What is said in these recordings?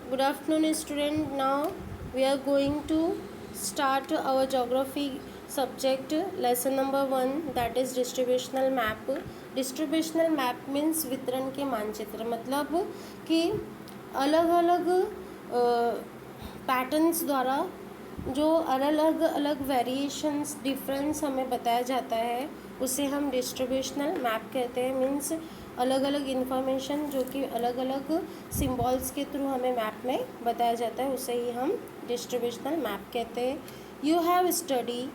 Good afternoon, student. Now we are going to start our geography subject lesson number 1, that is distributional map. Distributional map means वितरण के मानचित्र, मतलब कि अलग अलग पैटर्न्स द्वारा जो अलग अलग वेरिएशंस डिफरेंस हमें बताया जाता है उसे हम डिस्ट्रीब्यूशनल मैप कहते हैं। मीन्स अलग अलग इन्फॉर्मेशन जो कि अलग अलग सिम्बॉल्स के थ्रू हमें मैप में बताया जाता है उसे ही हम डिस्ट्रीब्यूशनल मैप कहते हैं। You have study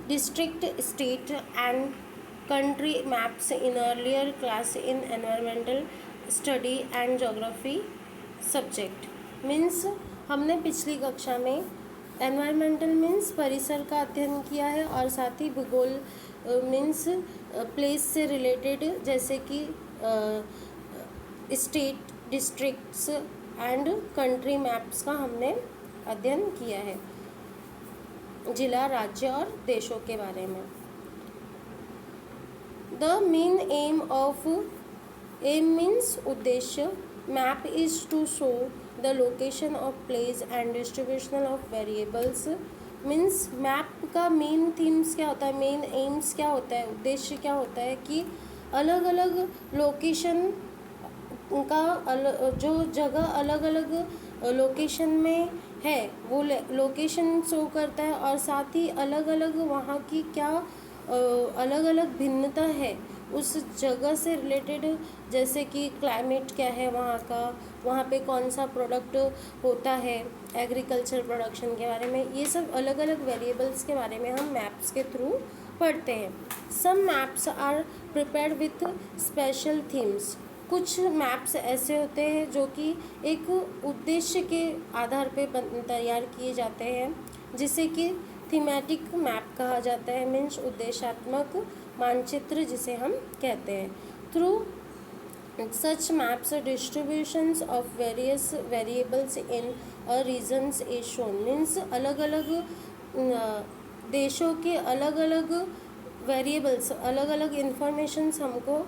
district state and country maps in earlier class in environmental study and geography subject. Means हमने पिछली कक्षा में एनवायरमेंटल मीन्स परिसर का अध्ययन किया है और साथ ही भूगोल मीन्स प्लेस से रिलेटेड जैसे कि state districts and country maps का हमने अध्ययन किया है, जिला राज्य और देशों के बारे में। द मेन एम मीन्स उद्देश्य map is to show the location of place and distributional of variables. Means map का मेन थीम्स क्या होता है, मेन एम्स क्या होता है, उद्देश्य क्या होता है कि अलग अलग लोकेशन का जो जगह अलग अलग लोकेशन में है वो लोकेशन शो करता है और साथ ही अलग अलग वहाँ की क्या अलग अलग भिन्नता है उस जगह से रिलेटेड, जैसे कि क्लाइमेट क्या है वहाँ का, वहाँ पे कौन सा प्रोडक्ट होता है, एग्रीकल्चर प्रोडक्शन के बारे में, ये सब अलग अलग वेरिएबल्स के बारे में हम मैप्स के थ्रू पढ़ते हैं। Some maps are prepared with special themes. कुछ मैप्स ऐसे होते हैं जो कि एक उद्देश्य के आधार पे तैयार किए जाते हैं, जिसे कि थीमेटिक मैप कहा जाता है। मीन्स उद्देश्यात्मक मानचित्र जिसे हम कहते हैं। Through such maps distributions of various variables in a regions is shown. Means अलग अलग देशों के अलग अलग वेरिएबल्स अलग अलग इंफॉर्मेशंस हमको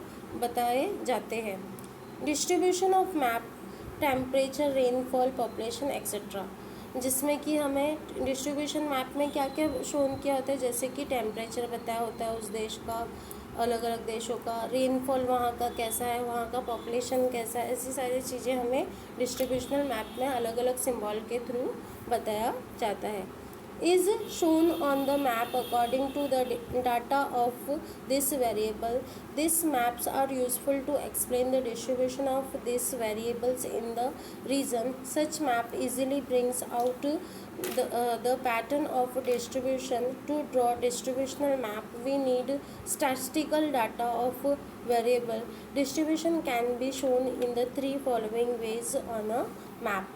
बताए जाते हैं। Distribution of map temperature, rainfall, population etcetera, जिसमें कि हमें डिस्ट्रीब्यूशन मैप में क्या क्या शोन किया होता है, जैसे कि टेम्परेचर बताया होता है उस देश का, अलग अलग देशों का, रेनफॉल वहाँ का कैसा है, वहाँ का पॉपुलेशन कैसा है, ऐसी सारी चीज़ें हमें डिस्ट्रीब्यूशनल मैप में अलग अलग सिंबल के थ्रू बताया जाता है। is shown on the map according to the data of this variable. These maps are useful to explain the distribution of these variables in the region. Such map easily brings out the pattern of distribution. To draw distributional map we need statistical data of variable. Distribution can be shown in the three following ways on a map.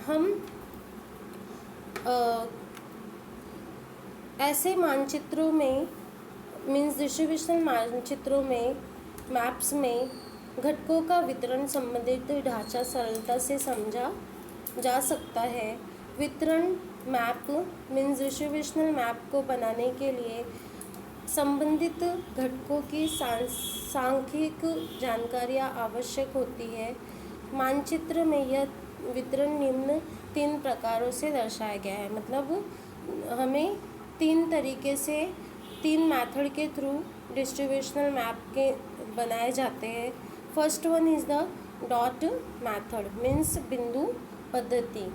हम ऐसे मानचित्रों में means distributional मानचित्रों में maps में घटकों का वितरण संबंधित ढांचा सरलता से समझा जा सकता है। वितरण मैप मीन्स डिस्ट्रीब्यूशनल मैप को बनाने के लिए संबंधित घटकों की सांख्यिक जानकारियाँ आवश्यक होती है। मानचित्र में यह वितरण निम्न 3 प्रकारों से दर्शाया गया है, मतलब हमें 3 तरीके से 3 मेथड के थ्रू डिस्ट्रीब्यूशनल मैप के बनाए जाते हैं। First one is the dot method means बिंदु पद्धति।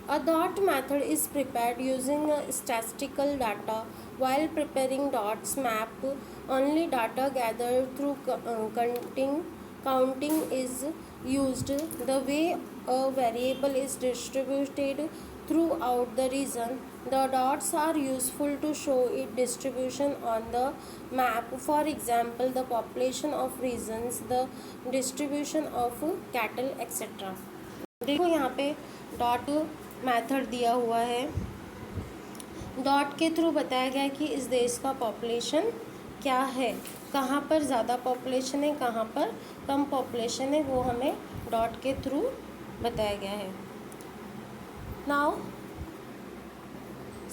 A dot method is prepared using statistical data. While preparing dots map, only data gathered through counting is used. The way a variable is distributed throughout the region, the dots are useful to show its distribution on the map. For example, the population of regions, the distribution of cattle, etc. देखो यहाँ पे dot method दिया हुआ है। Dot के through बताया गया है कि इस देश का पॉपुलेशन क्या है, कहाँ पर ज़्यादा पॉपुलेशन है, कहाँ पर कम पॉपुलेशन है, वो हमें डॉट के थ्रू बताया गया है। नाउ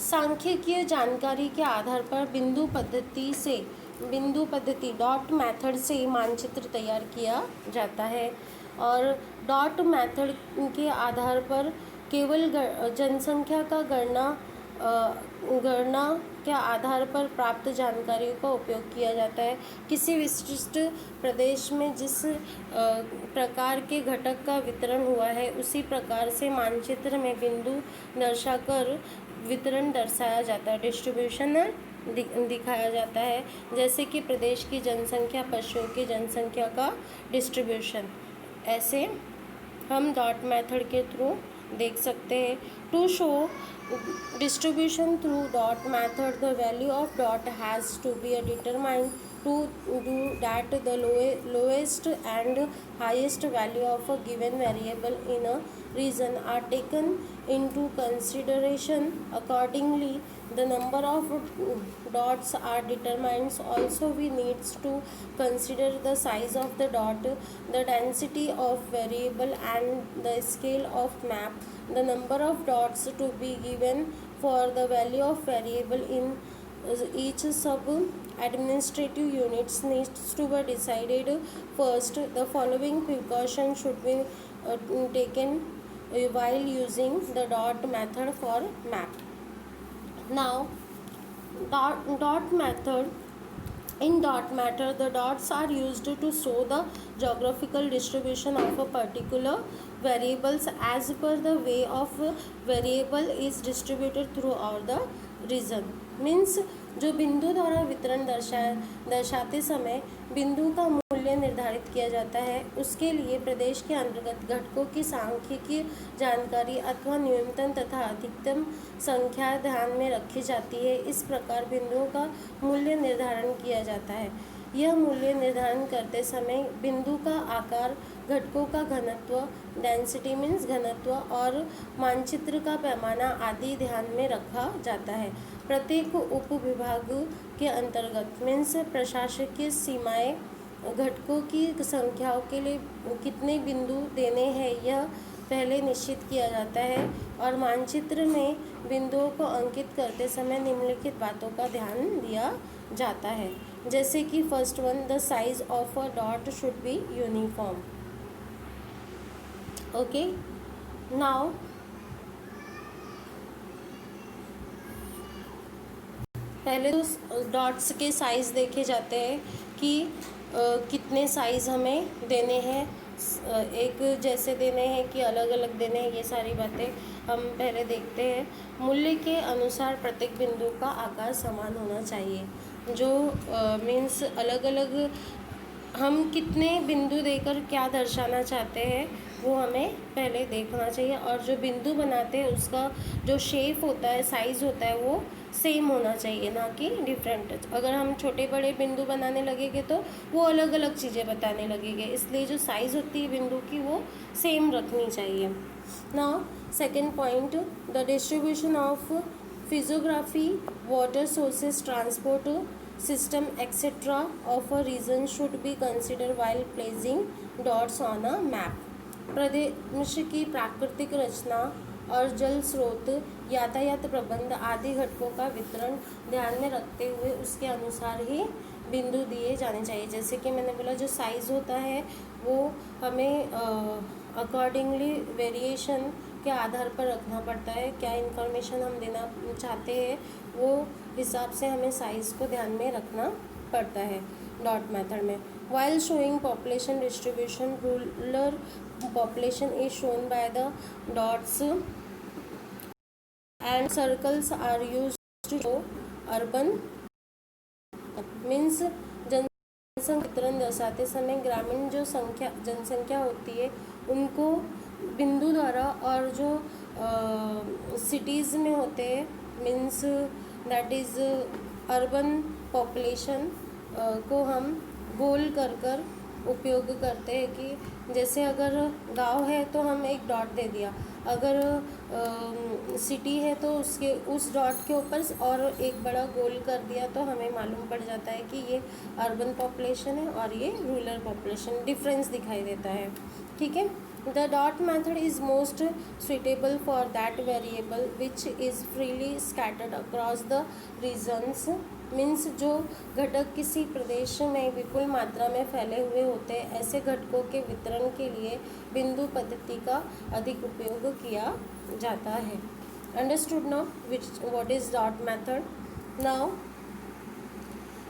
सांख्यिकीय जानकारी के आधार पर बिंदु पद्धति डॉट मेथड से मानचित्र तैयार किया जाता है। और डॉट मेथड के आधार पर केवल जनसंख्या का गणना के आधार पर प्राप्त जानकारियों का उपयोग किया जाता है। किसी विशिष्ट प्रदेश में जिस प्रकार के घटक का वितरण हुआ है उसी प्रकार से मानचित्र में बिंदु दर्शाकर वितरण दर्शाया जाता है, डिस्ट्रीब्यूशन दिखाया जाता है। जैसे कि प्रदेश की जनसंख्या, पशुओं की जनसंख्या का डिस्ट्रीब्यूशन, ऐसे हम डॉट मेथड के थ्रू देख सकते हैं। To show distribution through dot method, the value of dot has to be determined to do that the lowest and highest value of a given variable in a region are taken into consideration. Accordingly, the number of dots are determined. Also, we need to consider the size of the dot, the density of variable and the scale of map. The number of dots to be given for the value of variable in each sub administrative units needs to be decided. First, the following precaution should be taken while using the dot method for map. Now, dot method. In dot method, the dots are used to show the geographical distribution of a particular variables as per the way of variable is distributed throughout the region. Means जो बिंदु द्वारा वितरण दर्शाते समय बिंदु का मूल्य निर्धारित किया जाता है, उसके लिए प्रदेश के अंतर्गत घटकों की सांख्यिकीय जानकारी अथवा न्यूनतम तथा अधिकतम संख्या ध्यान में रखी जाती है। इस प्रकार बिंदुओं का मूल्य निर्धारण किया जाता है। यह मूल्य निर्धारण करते समय बिंदु का आकार, घटकों का घनत्व, डेंसिटी मीन्स घनत्व, और मानचित्र का पैमाना आदि ध्यान में रखा जाता है। प्रत्येक उप विभाग के अंतर्गत मीन्स प्रशासकीय सीमाएं घटकों की संख्याओं के लिए कितने बिंदु देने हैं यह पहले निश्चित किया जाता है, और मानचित्र में बिंदुओं को अंकित करते समय निम्नलिखित बातों का ध्यान दिया जाता है। जैसे कि first one, the size of a dot should be uniform. Okay, now पहले तो डॉट्स के साइज़ देखे जाते हैं कि कितने साइज़ हमें देने हैं, एक जैसे देने हैं कि अलग अलग देने हैं, ये सारी बातें हम पहले देखते हैं। मूल्य के अनुसार प्रत्येक बिंदु का आकार समान होना चाहिए। जो मीन्स अलग अलग हम कितने बिंदु देकर क्या दर्शाना चाहते हैं वो हमें पहले देखना चाहिए, और जो बिंदु बनाते हैं उसका जो शेप होता है, साइज़ होता है, वो सेम होना चाहिए, ना कि डिफरेंट। अगर हम छोटे बड़े बिंदु बनाने लगेंगे तो वो अलग अलग चीज़ें बताने लगेंगे, इसलिए जो साइज़ होती है बिंदु की वो सेम रखनी चाहिए। Now second point, the distribution of physiography, water sources, transport system etc. of a region should be considered while placing dots on a map. प्रदेश की प्राकृतिक रचना और जल स्रोत, यातायात प्रबंध आदि घटकों का वितरण ध्यान में रखते हुए उसके अनुसार ही बिंदु दिए जाने चाहिए। जैसे कि मैंने बोला, जो साइज़ होता है वो हमें अकॉर्डिंगली वेरिएशन के आधार पर रखना पड़ता है। क्या इन्फॉर्मेशन हम देना चाहते हैं वो हिसाब से हमें साइज़ को ध्यान में रखना पड़ता है डॉट मेथड में। While showing population distribution, rural population is shown by the dots and circles are used to show urban means जनसंख्या वितरण दर्शाते समय ग्रामीण जो जनसंख्या होती है उनको बिंदु द्वारा, और जो सिटीज़ में होते हैं means that is urban population को हम गोल कर कर उपयोग करते हैं कि जैसे अगर गांव है तो हम एक डॉट दे दिया, अगर सिटी है तो उसके उस डॉट के ऊपर और एक बड़ा गोल कर दिया तो हमें मालूम पड़ जाता है कि ये अर्बन पॉपुलेशन है और ये रूरल पॉपुलेशन, डिफरेंस दिखाई देता है। ठीक है, the dot method is most suitable for that variable which is freely scattered across the regions means जो घटक किसी प्रदेश में विपुल मात्रा में फैले हुए होते हैं, ऐसे घटकों के वितरण के लिए बिंदु पद्धति का अधिक उपयोग किया जाता है। Understood now what is dot method. Now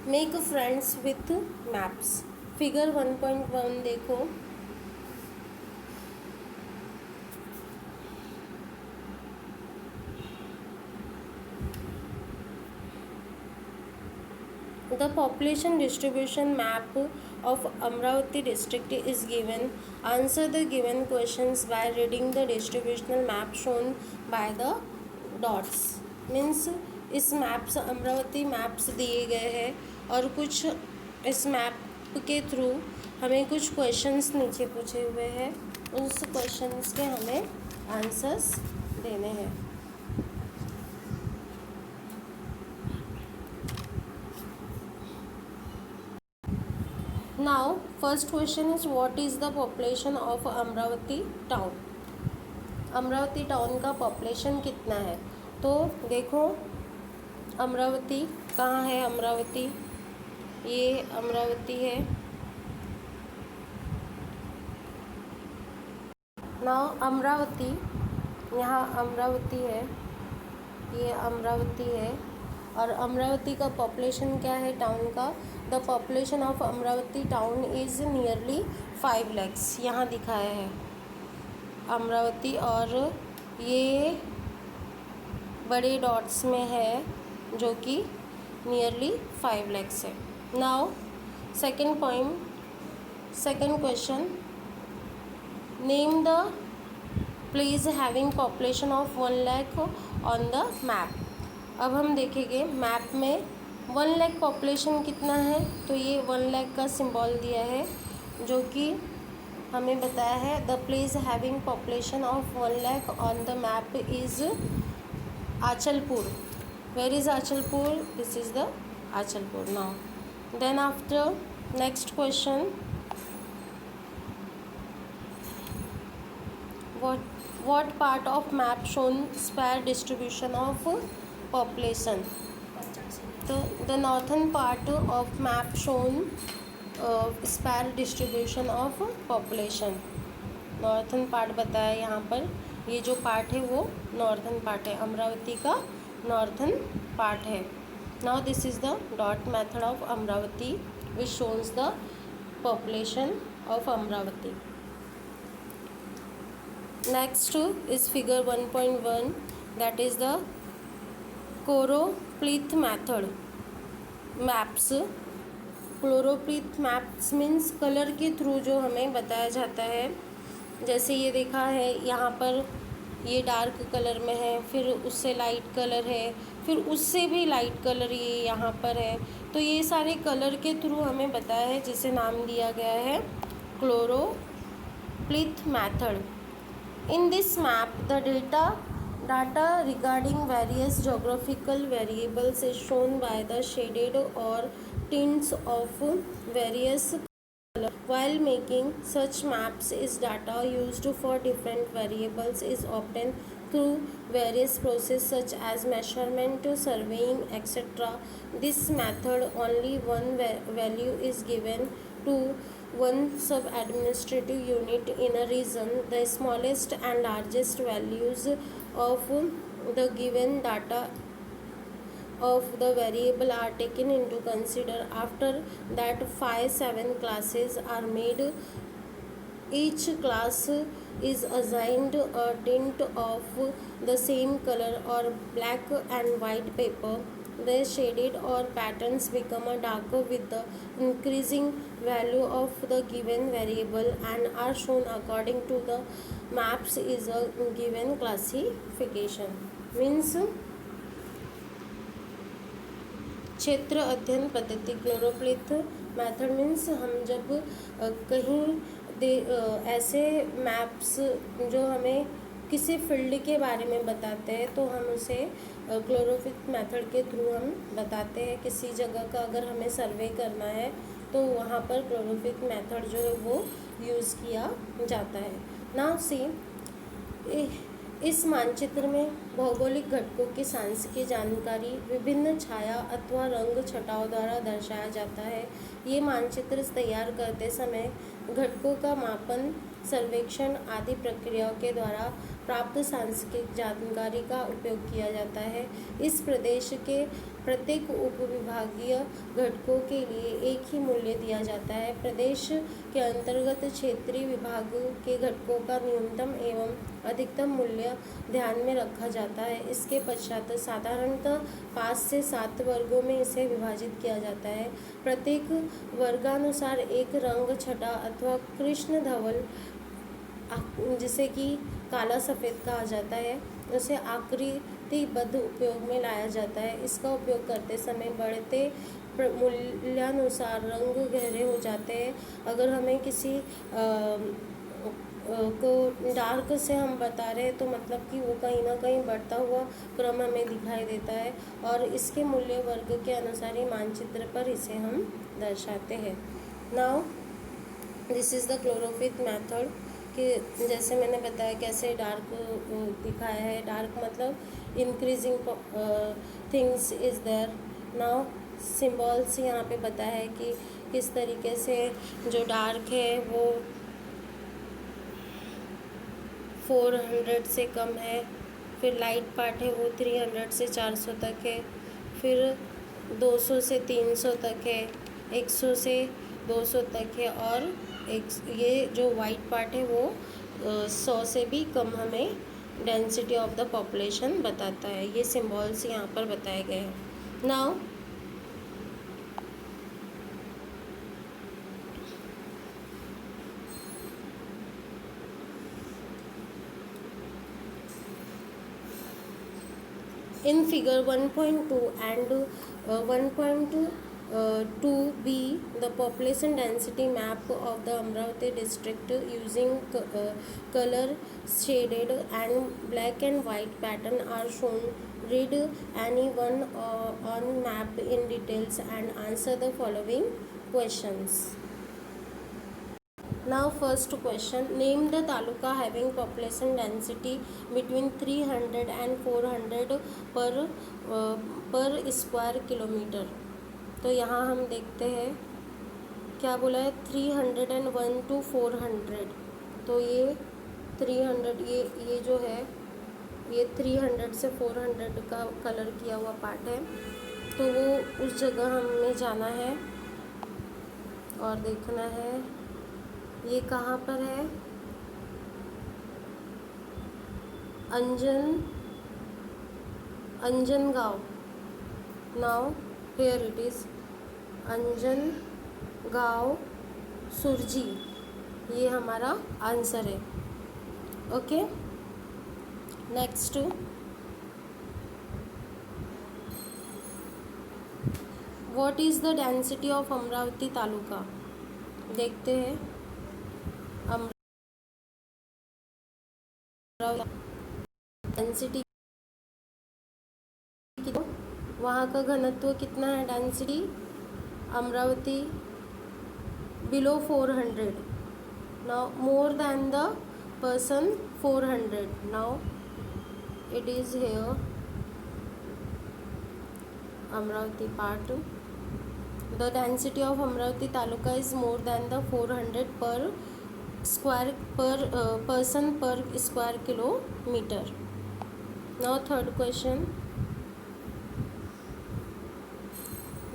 make friends with maps. Figure 1.1 देखो। The population distribution map of Amravati district is given. Answer the given questions by reading the distributional map shown by the dots. Means इस maps Amravati maps दिए गए हैं और कुछ इस map के through हमें कुछ क्वेश्चंस नीचे पूछे हुए हैं, उस क्वेश्चंस के हमें आंसर्स देने हैं। Now first question is what is the population of Amravati town. Amravati town का पॉपुलेशन कितना है? तो देखो अमरावती कहाँ है, अमरावती ये अमरावती है। नाउ अमरावती, यहाँ अमरावती है, ये अमरावती है और अमरावती का पॉपुलेशन क्या है टाउन का? The population of Amravati town is nearly 5 lakhs। यहाँ दिखाया है अमरावती और ये बड़े डॉट्स में है जो कि नियरली 5 lakhs है। Now second point, second question, name the place having population of 1 lakh on the map. अब हम देखेंगे मैप में 1 lakh पॉपुलेशन कितना है, तो ये 1 lakh का सिंबल दिया है जो कि हमें बताया है the place having population of 1 lakh on the map is Achalpur. Where is Achalpur? This is the Achalpur. Now then after next question, what part of map shown spare distribution of population? The northern part of map shown spare distribution of population। Northern part बताया यहाँ पर, ये जो part है वो northern part है, अमरावती का northern part है। Now this is the dot method of Amravati which शोन्स the population of Amravati. Next is figure 1.1, that is the choropleth method maps। Choropleth maps means colour के थ्रू जो हमें बताया जाता है, जैसे ये देखा है यहाँ पर ये डार्क कलर में है, फिर उससे लाइट कलर है, फिर उससे भी लाइट कलर ये यहाँ पर है, तो ये सारे कलर के थ्रू हमें बताया है जिसे नाम दिया गया है क्लोरोप्लीथ method. In this map, the data regarding various geographical variables is shown by the shaded or tints of various colors. While making such maps, is data used for different variables is obtained through various processes such as measurement, surveying, etc. This method only one value is given to one sub-administrative unit in a region. The smallest and largest values of the given data of the variable are taken into consider. After that 5-7 classes are made. Each class is assigned a tint of the same color or black and white paper. The shaded or patterns become darker with the increasing value of the given variable and are shown according to the maps is a given classification। Means क्षेत्र अध्ययन पद्धति क्लोरोप्लीथ method means हम जब कहीं ऐसे maps जो हमें किसी फील्ड के बारे में बताते हैं तो हम उसे क्लोरोप्लीथ मेथड के थ्रू हम बताते हैं। किसी जगह का अगर हमें सर्वे करना है तो वहाँ पर क्लोरोप्लीथ मेथड जो है वो यूज़ किया जाता है। नाउ सी इस मानचित्र में भौगोलिक घटकों की सांख्यिकीय जानकारी विभिन्न छाया अथवा रंग छटाओं द्वारा दर्शाया जाता है। ये मानचित्र तैयार करते समय घटकों का मापन, सर्वेक्षण आदि प्रक्रियाओं के द्वारा प्राप्त सांख्यिकीय जानकारी का उपयोग किया जाता है। इस प्रदेश के प्रत्येक उपविभागीय घटकों के लिए एक ही मूल्य दिया जाता है। प्रदेश के अंतर्गत क्षेत्रीय विभागों के घटकों का न्यूनतम एवं अधिकतम मूल्य ध्यान में रखा जाता है। इसके पश्चात साधारणतः 5 से 7 वर्गों में इसे विभाजित किया जाता है। प्रत्येक वर्गानुसार एक रंग छटा अथवा कृष्ण धवल, जिसे कि काला सफ़ेद कहा जाता है, उसे आकृतिबद्ध उपयोग में लाया जाता है। इसका उपयोग करते समय बढ़ते मूल्यानुसार रंग गहरे हो जाते हैं। अगर हमें किसी को डार्क से हम बता रहे हैं तो मतलब कि वो कहीं ना कहीं बढ़ता हुआ क्रम हमें दिखाई देता है, और इसके मूल्य वर्ग के अनुसार ही मानचित्र पर इसे हम दर्शाते हैं। Now this is the chlorophyll method, कि जैसे मैंने बताया कैसे डार्क दिखाया है। डार्क मतलब increasing things is there. Now symbols यहाँ पे बताया है कि किस तरीके से जो डार्क है वो 400 से कम है, फिर लाइट पार्ट है वो 300 से 400 तक है, फिर 200 से 300 तक है, 100 से 200 तक है, और ये जो वाइट पार्ट है वो 100 से भी कम हमें डेंसिटी ऑफ द पॉपुलेशन बताता है। ये सिम्बॉल्स यहाँ पर बताए गए हैं। Now in figure 1.2 and 1.2b, the population density map of the Amravati district using color shaded and black and white pattern are shown. Read any one on map in details and answer the following questions. Now first question, name the taluka having population density between 300 and 400 per square kilometer. तो यहाँ हम देखते हैं क्या बोला है, 301 to 400। तो ये 300, ये जो है ये 300 से 400 का कलर किया हुआ पार्ट है। तो वो उस जगह हमें जाना है और देखना है ये कहाँ पर है। Anjangaon. Now here it is Anjangaon Surji, ये हमारा आंसर है। Okay, next, what is the density of Amravati taluka. देखते हैं डेंसिटी, वहाँ का घनत्व कितना है। Density Amravati below 400, now more than the person 400। Now it is here Amravati part. The density of Amravati taluka is more than the 400 per person per square kilometer. Now third question,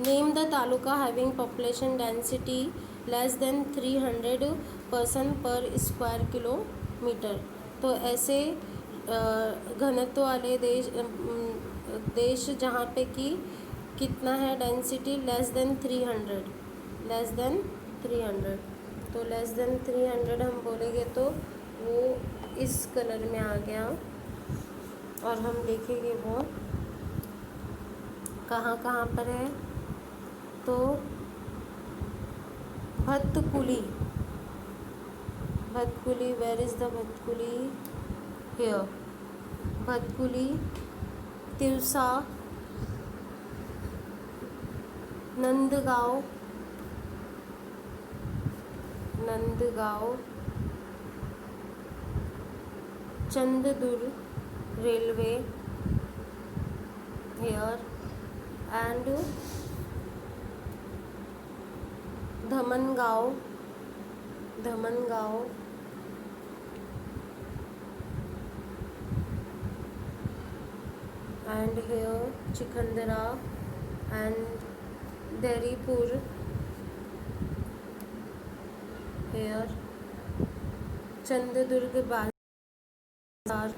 name the taluka having population density less than 300 person per square kilometer. तो ऐसे घनत्व वाले देश जहाँ पे कि कितना है density, less than 300, less than 300। तो लेस देन 300 हम बोलेंगे तो वो इस कलर में आ गया, और हम देखेंगे वो कहाँ कहाँ पर है। तो Bhatkuli, where is the Bhatkuli, here Bhatkuli, Tiwsa, Nandgaon, Chanddurg, railway here, and Dhamangao, and here Chikandara and Deripur here, Chandradurg Bazar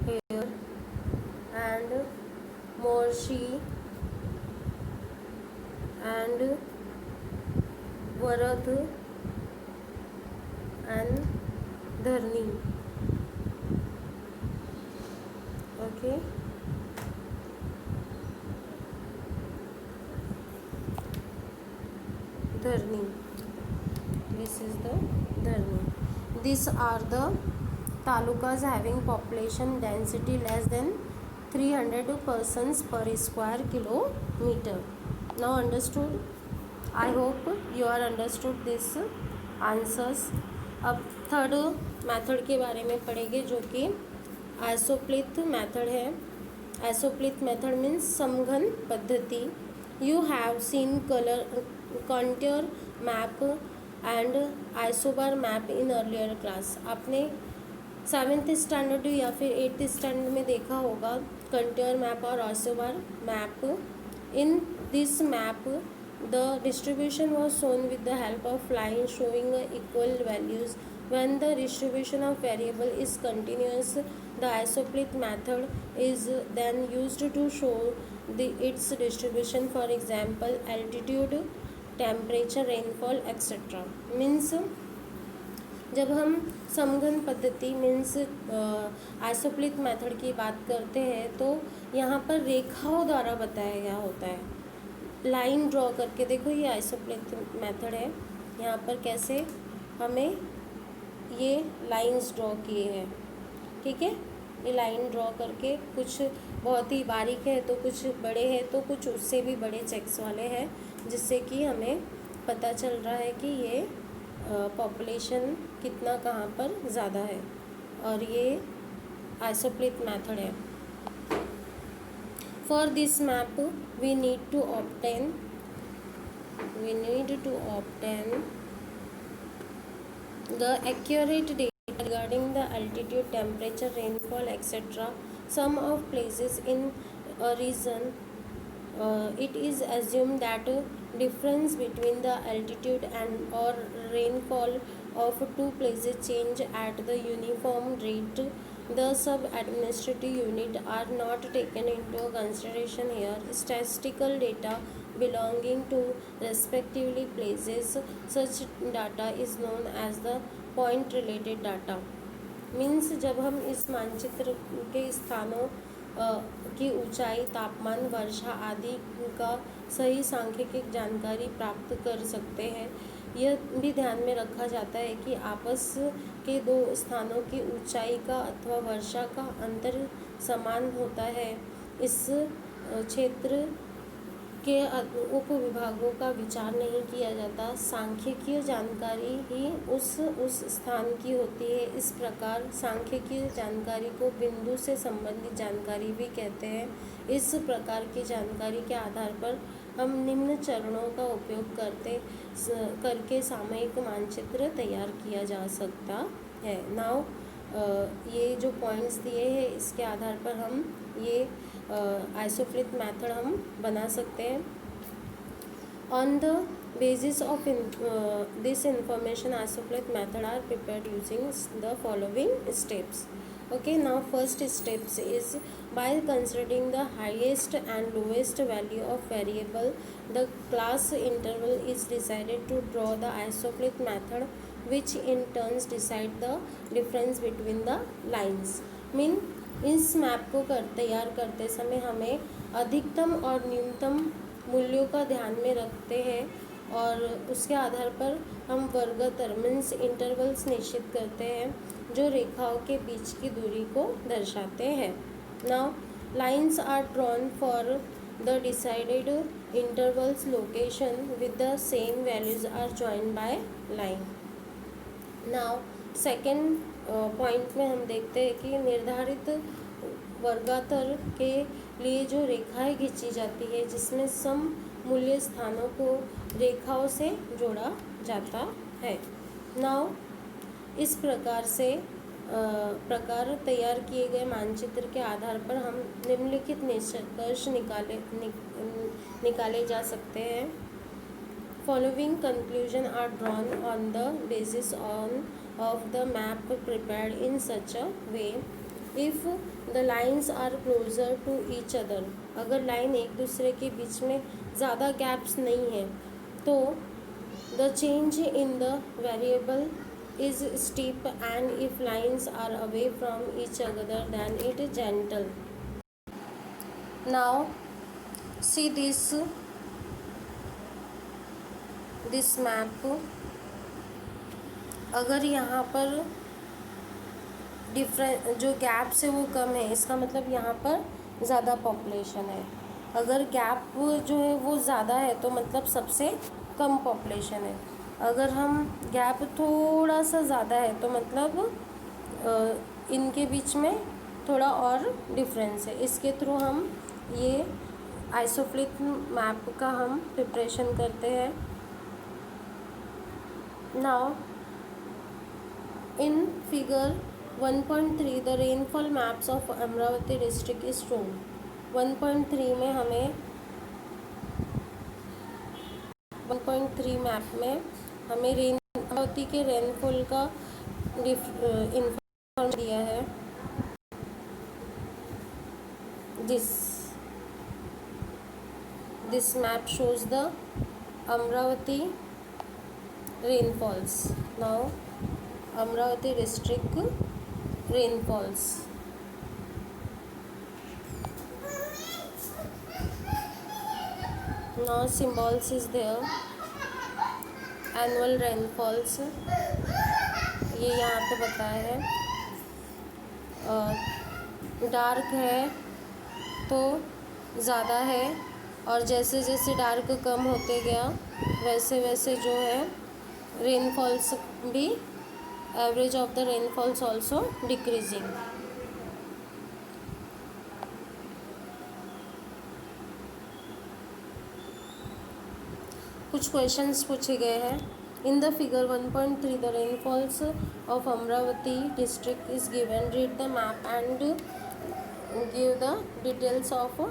here, and Morshi and Varad and Dharni. Okay. Dharni. This is the Dharni. These are the talukas having population density less than 300 persons per square kilometer. Now understood? I hope you are understood this answers. अब third method के बारे में पढ़ेंगे जो कि आइसोप्लिथ method है. आइसोप्लिथ method means समघन पद्धति. You have seen contour map and isobar map in earlier class. आपने 7th स्टैंडर्ड या फिर 8th स्टैंडर्ड में देखा होगा कंट्योर मैप और isobar map. In this map the distribution was shown with the help of line showing equal values. When the distribution of variable is continuous, the isoplith method is then used to show its distribution. For example, altitude, temperature, rainfall, etc. Means जब हम समघन पद्धति means आइसोप्लिथ method की बात करते हैं तो यहाँ पर रेखाओं द्वारा बताया गया होता है. लाइन ड्रॉ करके देखो, ये आइसोप्लिथ मेथड है. यहाँ पर कैसे हमें ये लाइंस ड्रॉ किए हैं. ठीक है, ये लाइन ड्रॉ करके कुछ बहुत ही बारीक है तो कुछ बड़े हैं तो कुछ उससे भी बड़े चेक्स वाले हैं, जिससे कि हमें पता चल रहा है कि ये पॉपुलेशन कितना कहाँ पर ज़्यादा है. और ये आइसोप्लिथ मेथड है. For this map we need to obtain the accurate data regarding the altitude, temperature, rainfall, etc. Some of places in a region, it is assumed that difference between the altitude and or rainfall of two places change at the uniform rate. The sub-administrative units are not taken into consideration here. Statistical data belonging to respectively places, such data is known as the point-related data. Means जब हम इस मानचित्र के स्थानों की ऊंचाई, तापमान, वर्षा आदि का सही सांख्यिकीय जानकारी प्राप्त कर सकते हैं. यह भी ध्यान में रखा जाता है कि आपस के दो स्थानों की ऊंचाई का अथवा वर्षा का अंतर समान होता है. इस क्षेत्र के उप विभागों का विचार नहीं किया जाता. सांख्यिकीय जानकारी ही उस स्थान की होती है. इस प्रकार सांख्यिकीय जानकारी को बिंदु से संबंधित जानकारी भी कहते हैं. इस प्रकार की जानकारी के आधार पर हम निम्न चरणों का उपयोग करके सामयिक मानचित्र तैयार किया जा सकता है. नाउ ये जो पॉइंट्स दिए हैं इसके आधार पर हम ये आइसोप्लिथ मेथड हम बना सकते हैं. On the basis of this information, isopleth method are prepared using the following steps. Okay, now first steps is by considering the highest and lowest value of variable, the class interval is decided to draw the isopleth method, which in turns decide the difference between the lines. Mean इस map को तैयार करते समय हमें अधिकतम और न्यूनतम मूल्यों का ध्यान में रखते हैं और उसके आधार पर हम वर्गतर मीन्स इंटरवल्स निश्चित करते हैं जो रेखाओं के बीच की दूरी को दर्शाते हैं. Now lines are drawn for the decided intervals location with the same values are joined by line. Now second point में हम देखते हैं कि निर्धारित वर्गाकार के लिए जो रेखाएं खींची जाती है जिसमें सम मूल्य स्थानों को रेखाओं से जोड़ा जाता है। नाउ इस प्रकार से प्रकार तैयार किए गए मानचित्र के आधार पर हम निम्नलिखित निष्कर्ष निकाले जा सकते हैं। Following conclusion are drawn on the basis of the map prepared in such a way. If the lines are closer to each other, अगर लाइन एक दूसरे के बीच में ज़्यादा गैप्स नहीं है तो the change in the variable is steep, and if lines are away from each other then it is gentle. Now see this map. अगर यहाँ पर डिफरेंट जो गैप्स है वो कम है, इसका मतलब यहाँ पर ज़्यादा पॉपुलेशन है। अगर गैप जो है वो ज़्यादा है तो मतलब सबसे कम पॉपुलेशन है। अगर हम गैप थोड़ा सा ज़्यादा है तो मतलब इनके बीच में थोड़ा और डिफरेंस है। इसके थ्रू हम ये आइसोफ्लिक मैप का हम प्रिपरेशन करते हैं। Now in figure 1.3 the rainfall maps of Amravati district is shown. 1.3 में हमें 1.3 मैप में हमें अमरावती के रेनफॉल का इंफॉर्मेशन दिया है। This map shows the Amravati rainfalls. Now Amravati district rainfalls. Now symbols is there. Annual rainfalls ये यहाँ पे बताया है। डार्क है तो ज़्यादा है, और जैसे जैसे डार्क कम होते गया वैसे वैसे जो है रेनफॉल्स भी, average of the rainfalls also decreasing. कुछ क्वेश्चंस पूछे गए हैं। In the figure 1.3 the rainfalls of Amravati district is given. Read the map and give the details of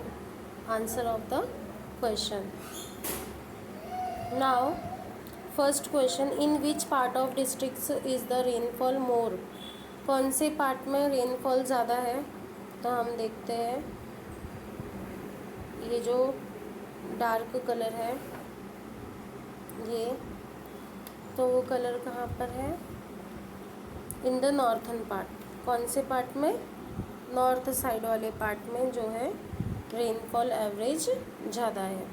answer of the question. Now first question, in which part of district is the rainfall more. कौन से part में rainfall ज़्यादा है? तो हम देखते हैं ये जो डार्क कलर है ये, तो वो कलर कहाँ पर है? In the northern part. कौन से पार्ट में? नॉर्थ साइड वाले पार्ट में जो है रेनफॉल एवरेज ज़्यादा है।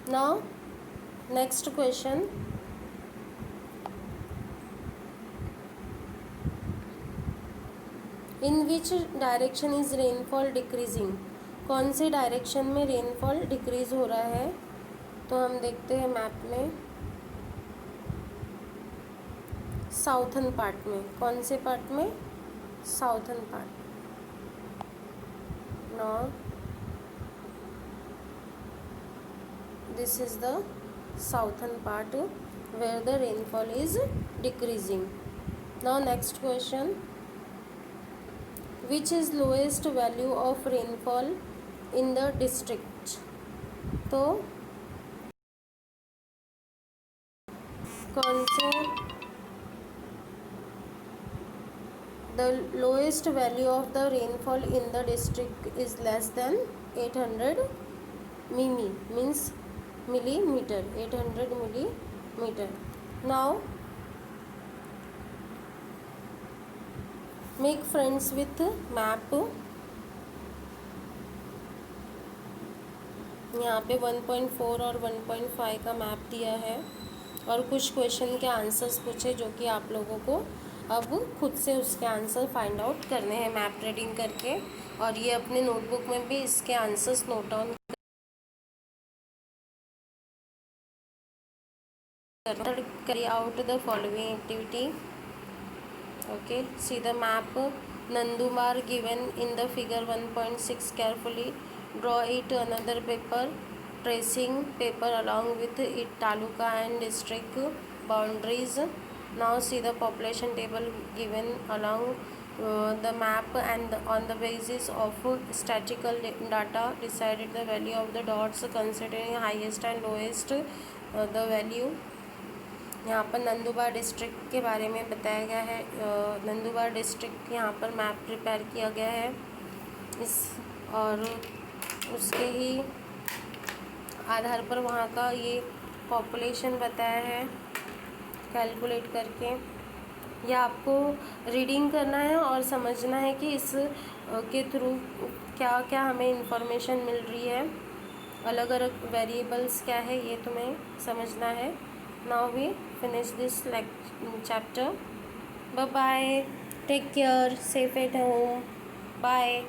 Now next question, in which direction is rainfall decreasing. कौन से डायरेक्शन में रेनफॉल डिक्रीज हो रहा है? तो हम देखते हैं मैप में साउथन पार्ट में। कौन से पार्ट में? Southern part. Now this is the southern part where the rainfall is decreasing. Now next question, which is lowest value of rainfall in the district? तो कौन से the lowest value of the rainfall in the district is less than 800 mm, means millimeter, 800 millimeter. Now make friends with map. यहाँ पे 1.4 और 1.5 का map दिया है और कुछ क्वेश्चन के आंसर्स पूछे जो कि आप लोगों को अब खुद से उसके आंसर फाइंड आउट करने हैं मैप रीडिंग करके, और ये अपने नोटबुक में भी इसके answers note down carry out the following activity. Okay, see the map Nandumar given in the figure 1.6. Carefully draw it another paper, tracing paper along with it taluka and district boundaries. Now see the population table given along the map, and on the basis of statistical data decided the value of the dots considering highest and lowest the value. यहाँ पर Nandurbar district के बारे में बताया गया है। Nandurbar district यहाँ पर मैप प्रिपेयर किया गया है इस, और उसके ही आधार पर वहाँ का ये पॉपुलेशन बताया है कैलकुलेट करके। या आपको रीडिंग करना है और समझना है कि इस के थ्रू क्या क्या हमें इंफॉर्मेशन मिल रही है, अलग अलग वेरिएबल्स क्या है, ये तुम्हें समझना है। Now we finish this chapter. Bye bye. Take care. Safe at home. Bye.